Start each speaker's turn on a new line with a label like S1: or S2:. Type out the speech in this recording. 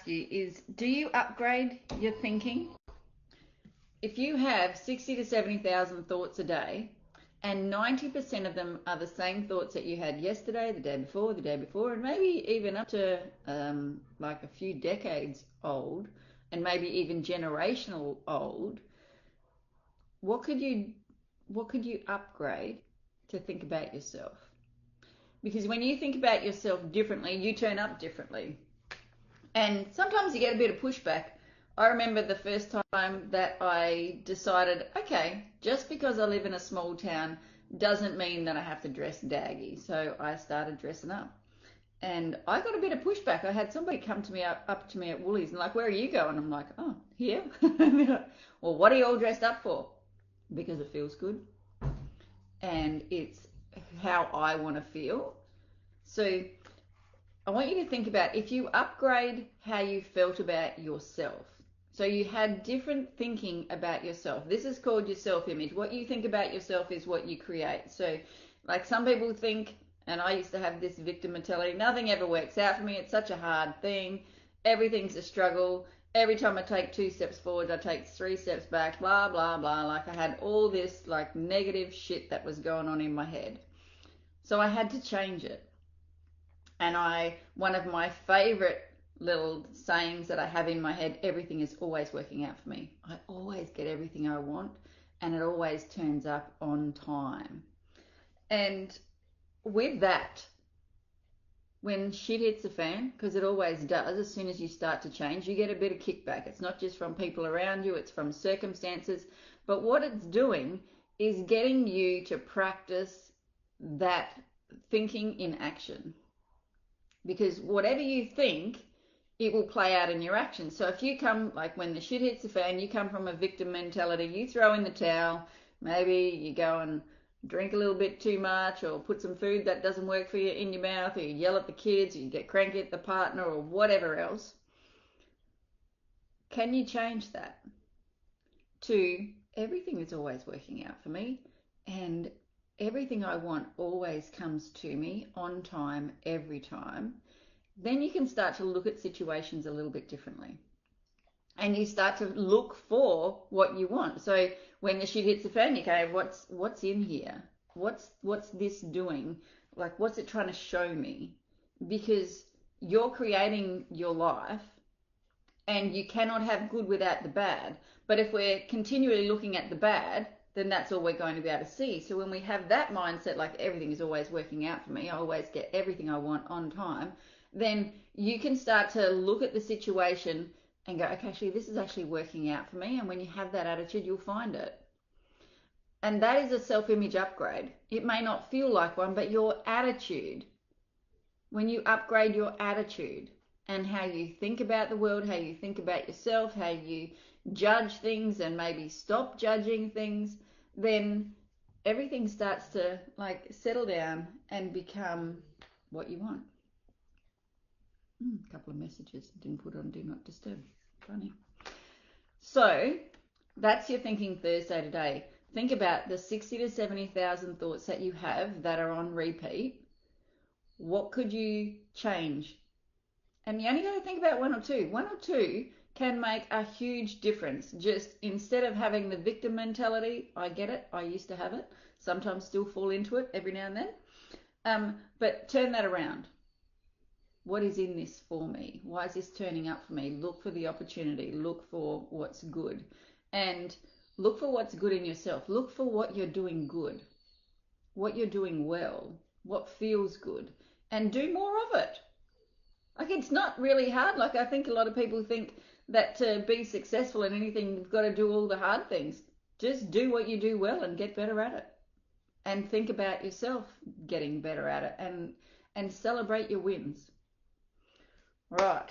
S1: ask you is, do you upgrade your thinking? If you have 60 to 70,000 thoughts a day, and 90% of them are the same thoughts that you had yesterday, the day before, and maybe even up to like a few decades old, and maybe even generational old, what could you upgrade to think about yourself? Because when you think about yourself differently, you turn up differently. And sometimes you get a bit of pushback. I remember the first time that I decided, okay, just because I live in a small town doesn't mean that I have to dress daggy. So I started dressing up. And I got a bit of pushback. I had somebody come to me up to me at Woolies and like, where are you going? I'm like, oh, here. Well, what are you all dressed up for? Because it feels good. And it's how I want to feel. So I want you to think about if you upgrade how you felt about yourself. So you had different thinking about yourself. This is called your self-image. What you think about yourself is what you create. So like some people think, and I used to have this victim mentality, nothing ever works out for me. It's such a hard thing. Everything's a struggle. Every time I take 2 steps forward, I take 3 steps back, blah, blah, blah. Like I had all this like negative shit that was going on in my head. So I had to change it. And one of my favorite little sayings that I have in my head, everything is always working out for me. I always get everything I want and it always turns up on time. And with that, when shit hits the fan, because it always does, as soon as you start to change, you get a bit of kickback. It's not just from people around you, it's from circumstances. But what it's doing is getting you to practice that thinking in action. Because whatever you think, it will play out in your actions. So if you come, like when the shit hits the fan, you come from a victim mentality, you throw in the towel, maybe you go and drink a little bit too much or put some food that doesn't work for you in your mouth, or you yell at the kids, or you get cranky at the partner, or whatever else. Can you change that to everything is always working out for me and everything I want always comes to me on time, every time? Then you can start to look at situations a little bit differently. And you start to look for what you want. So when the shit hits the fan, you go, what's in here? What's this doing? Like, what's it trying to show me? Because you're creating your life and you cannot have good without the bad. But if we're continually looking at the bad, then that's all we're going to be able to see. So when we have that mindset, like everything is always working out for me, I always get everything I want on time, then you can start to look at the situation and go, okay, actually, this is actually working out for me. And when you have that attitude, you'll find it. And that is a self-image upgrade. It may not feel like one, but your attitude, when you upgrade your attitude and how you think about the world, how you think about yourself, how you judge things and maybe stop judging things, then everything starts to like settle down and become what you want. A couple of messages, didn't put on do not disturb. Funny. So that's your Thinking Thursday today. Think about the 60 to 70,000 thoughts that you have that are on repeat. What could you change? And you only got to think about one or two. One or two can make a huge difference. Just instead of having the victim mentality, I get it, I used to have it, sometimes still fall into it every now and then, but turn that around. What is in this for me? Why is this turning up for me? Look for the opportunity. Look for what's good. And look for what's good in yourself. Look for what you're doing good, what you're doing well, what feels good, and do more of it. Like, it's not really hard. Like, I think a lot of people think that to be successful in anything, you've got to do all the hard things. Just do what you do well and get better at it. And think about yourself getting better at it and celebrate your wins. Right.